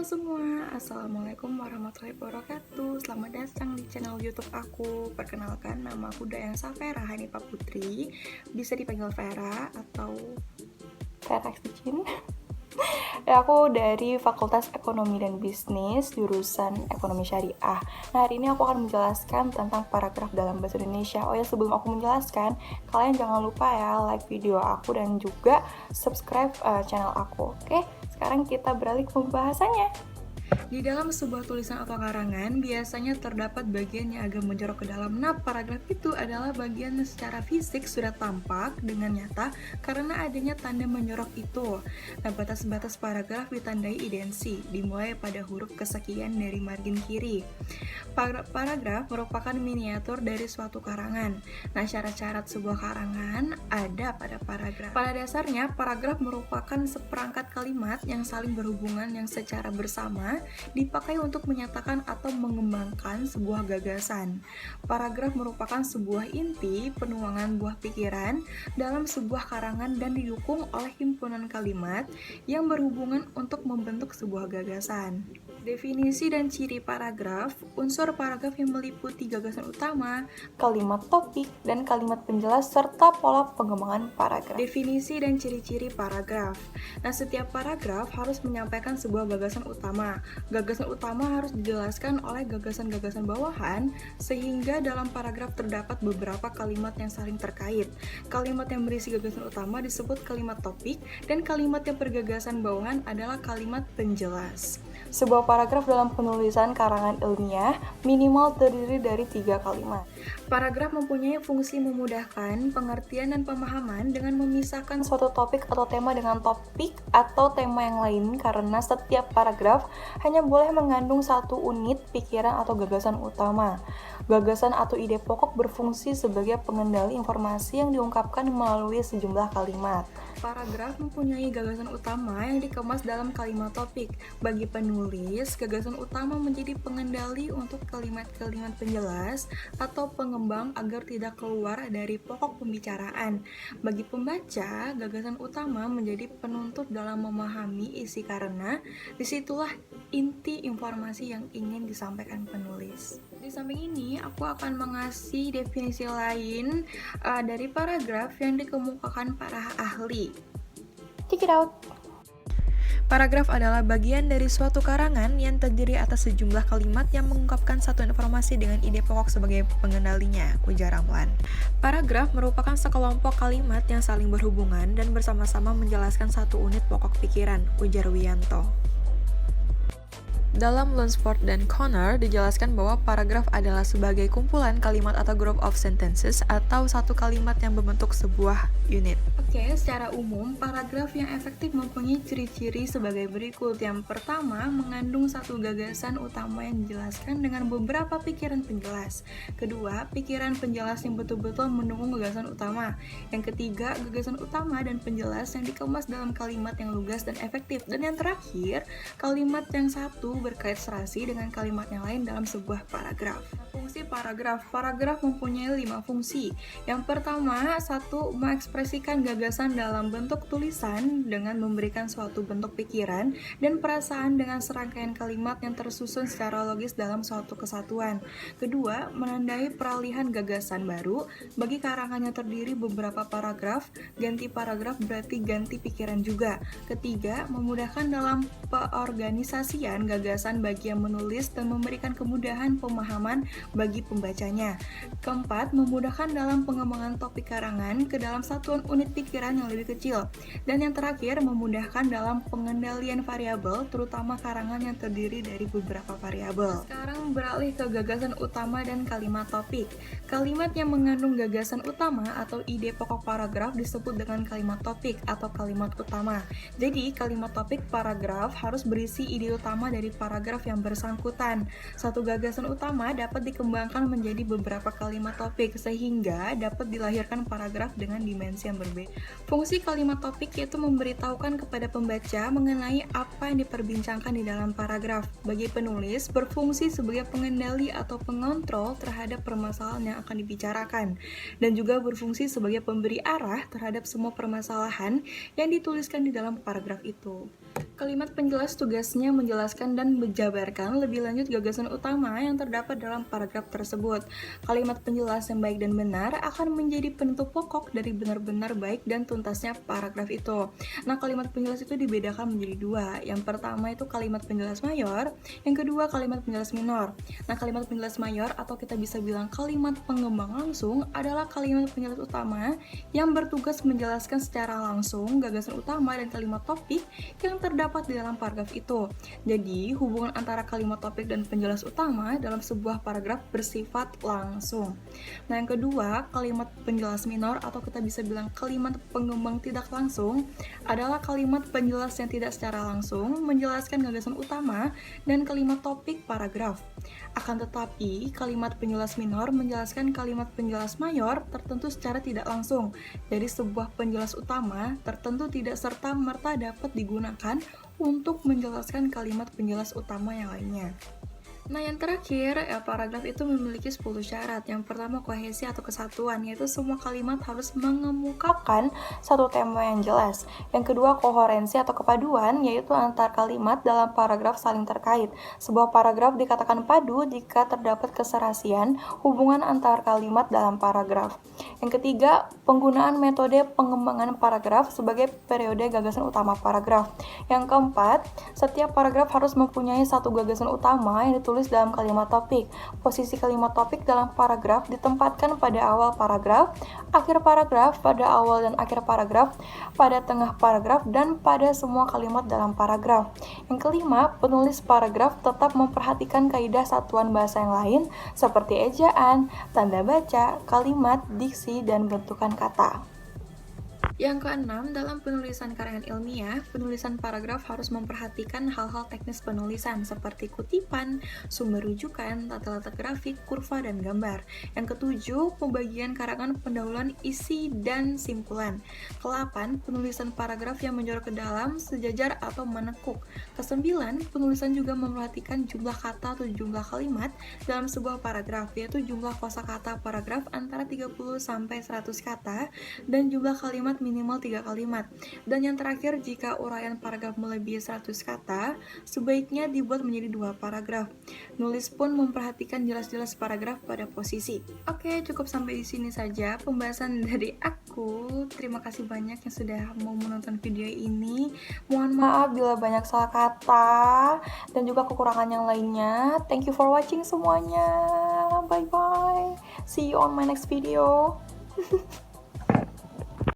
semua, Assalamualaikum warahmatullahi wabarakatuh. Selamat datang di channel YouTube aku. Perkenalkan, nama aku Dayansa Vera Hanifah Putri. Bisa dipanggil Vera atau Vera Extin. Aku dari Fakultas Ekonomi dan Bisnis, jurusan Ekonomi Syariah. Nah, hari ini aku akan menjelaskan tentang paragraf dalam bahasa Indonesia. Oh ya, sebelum aku menjelaskan, kalian jangan lupa ya like video aku dan juga subscribe channel aku. Oke, sekarang kita beralih ke pembahasannya. Di dalam sebuah tulisan atau karangan, biasanya terdapat bagian yang agak menjorok ke dalam. Nah, paragraf itu adalah bagian yang secara fisik sudah tampak dengan nyata karena adanya tanda menyorok itu. Nah, batas-batas paragraf ditandai idensi, dimulai pada huruf kesekian dari margin kiri. Paragraf merupakan miniatur dari suatu karangan. Nah, syarat-syarat sebuah karangan ada pada paragraf. Pada dasarnya, paragraf merupakan seperangkat kalimat yang saling berhubungan yang secara bersama dipakai untuk menyatakan atau mengembangkan sebuah gagasan. Paragraf merupakan sebuah inti penuangan buah pikiran dalam sebuah karangan dan didukung oleh himpunan kalimat yang berhubungan untuk membentuk sebuah gagasan. Definisi dan ciri paragraf. Unsur paragraf yang meliputi gagasan utama, kalimat topik, dan kalimat penjelas serta pola pengembangan paragraf. Definisi dan ciri-ciri paragraf. Nah, setiap paragraf harus menyampaikan sebuah gagasan utama. Gagasan utama harus dijelaskan oleh gagasan-gagasan bawahan sehingga dalam paragraf terdapat beberapa kalimat yang saling terkait. Kalimat yang berisi gagasan utama disebut kalimat topik dan kalimat yang bergagasan bawahan adalah kalimat penjelas. Sebuah paragraf dalam penulisan karangan ilmiah minimal terdiri dari 3 kalimat. Paragraf mempunyai fungsi memudahkan pengertian dan pemahaman dengan memisahkan suatu topik atau tema dengan topik atau tema yang lain karena setiap paragraf hanya boleh mengandung satu unit pikiran atau gagasan utama. Gagasan atau ide pokok berfungsi sebagai pengendali informasi yang diungkapkan melalui sejumlah kalimat. Paragraf mempunyai gagasan utama yang dikemas dalam kalimat topik. Bagi penulis, gagasan utama menjadi pengendali untuk kalimat-kalimat penjelas atau pengembang agar tidak keluar dari pokok pembicaraan. Bagi pembaca, gagasan utama menjadi penuntut dalam memahami isi karena disitulah inti informasi yang ingin disampaikan penulis. Di samping ini, aku akan mengasih definisi lain dari paragraf yang dikemukakan para ahli. Check it out! Paragraf adalah bagian dari suatu karangan yang terdiri atas sejumlah kalimat yang mengungkapkan satu informasi dengan ide pokok sebagai pengendalinya, ujar Ramlan. Paragraf merupakan sekelompok kalimat yang saling berhubungan dan bersama-sama menjelaskan satu unit pokok pikiran, ujar Wiyanto. Dalam Lunsford dan Connor dijelaskan bahwa paragraf adalah sebagai kumpulan kalimat atau group of sentences atau satu kalimat yang membentuk sebuah unit. Oke, secara umum, paragraf yang efektif mempunyai ciri-ciri sebagai berikut. Yang pertama, mengandung satu gagasan utama yang dijelaskan dengan beberapa pikiran penjelas. Kedua, pikiran penjelas yang betul-betul mendukung gagasan utama. Yang ketiga, gagasan utama dan penjelas yang dikemas dalam kalimat yang lugas dan efektif. Dan yang terakhir, kalimat yang satu berkait serasi dengan kalimat yang lain dalam sebuah paragraf. Fungsi paragraf. Paragraf mempunyai 5 fungsi. Yang pertama, satu, mengekspresikan gagasan dalam bentuk tulisan dengan memberikan suatu bentuk pikiran dan perasaan dengan serangkaian kalimat yang tersusun secara logis dalam suatu kesatuan. Kedua, menandai peralihan gagasan baru. Bagi karangan yang terdiri beberapa paragraf, ganti paragraf berarti ganti pikiran juga. Ketiga, memudahkan dalam peorganisasian gagasan bagi yang menulis dan memberikan kemudahan pemahaman bagi pembacanya. Keempat, memudahkan dalam pengembangan topik karangan ke dalam satuan unit pikiran yang lebih kecil. Dan yang terakhir, memudahkan dalam pengendalian variabel, terutama karangan yang terdiri dari beberapa variabel. Sekarang beralih ke gagasan utama dan kalimat topik. Kalimat yang mengandung gagasan utama atau ide pokok paragraf disebut dengan kalimat topik atau kalimat utama. Jadi, kalimat topik paragraf harus berisi ide utama dari paragraf yang bersangkutan. Satu gagasan utama dapat dikembangkan menjadi beberapa kalimat topik sehingga dapat dilahirkan paragraf dengan dimensi yang berbeda. Fungsi kalimat topik yaitu memberitahukan kepada pembaca mengenai apa yang diperbincangkan di dalam paragraf. Bagi penulis, berfungsi sebagai pengendali atau pengontrol terhadap permasalahan yang akan dibicarakan, dan juga berfungsi sebagai pemberi arah terhadap semua permasalahan yang dituliskan di dalam paragraf itu. Kalimat penjelas tugasnya menjelaskan dan menjabarkan lebih lanjut gagasan utama yang terdapat dalam paragraf tersebut. Kalimat penjelas yang baik dan benar akan menjadi penentu pokok dari benar-benar baik dan tuntasnya paragraf itu. Nah, kalimat penjelas itu dibedakan menjadi dua. Yang pertama itu kalimat penjelas mayor, yang kedua kalimat penjelas minor. Nah, kalimat penjelas mayor atau kita bisa bilang kalimat pengembang langsung adalah kalimat penjelas utama yang bertugas menjelaskan secara langsung gagasan utama dan kalimat topik yang terdapat di dalam paragraf itu. Jadi, hubungan antara kalimat topik dan penjelas utama dalam sebuah paragraf bersifat langsung. Nah, yang kedua, kalimat penjelas minor atau kita bisa bilang kalimat pengembang tidak langsung adalah kalimat penjelas yang tidak secara langsung menjelaskan gagasan utama dan kalimat topik paragraf. Akan tetapi, kalimat penjelas minor menjelaskan kalimat penjelas mayor tertentu secara tidak langsung. Dari sebuah penjelas utama tertentu tidak serta-merta dapat digunakan untuk menjelaskan kalimat penjelas utama yang lainnya. Nah, yang terakhir, paragraf itu memiliki 10 syarat. Yang pertama, kohesi atau kesatuan, yaitu semua kalimat harus mengemukakan satu tema yang jelas. Yang kedua, koherensi atau kepaduan, yaitu antar kalimat dalam paragraf saling terkait. Sebuah paragraf dikatakan padu jika terdapat keserasian hubungan antar kalimat dalam paragraf. Yang ketiga, penggunaan metode pengembangan paragraf sebagai periode gagasan utama paragraf. Yang keempat, setiap paragraf harus mempunyai satu gagasan utama yang ditulis dalam kalimat topik. Posisi kalimat topik dalam paragraf ditempatkan pada awal paragraf, akhir paragraf, pada awal dan akhir paragraf, pada tengah paragraf, dan pada semua kalimat dalam paragraf. Yang kelima, penulis paragraf tetap memperhatikan kaidah satuan bahasa yang lain seperti ejaan, tanda baca, kalimat, diksi, dan bentukan kata. Yang keenam, dalam penulisan karya ilmiah, penulisan paragraf harus memperhatikan hal-hal teknis penulisan seperti kutipan, sumber rujukan, tata letak grafik, kurva, dan gambar. Yang ketujuh, pembagian karangan pendahuluan isi dan simpulan. Kelapan, penulisan paragraf yang menjorok ke dalam, sejajar, atau menekuk. Kesembilan, penulisan juga memperhatikan jumlah kata atau jumlah kalimat dalam sebuah paragraf, yaitu jumlah kosakata paragraf antara 30 sampai 100 kata dan jumlah kalimat minimal 3 kalimat. Dan yang terakhir, jika uraian paragraf melebihi 100 kata, sebaiknya dibuat menjadi 2 paragraf. Nulis pun memperhatikan jelas-jelas paragraf pada posisi. Oke, cukup sampai di sini saja pembahasan dari aku. Terima kasih banyak yang sudah mau menonton video ini. Mohon maaf bila banyak salah kata dan juga kekurangan yang lainnya. Thank you for watching semuanya. Bye-bye. See you on my next video.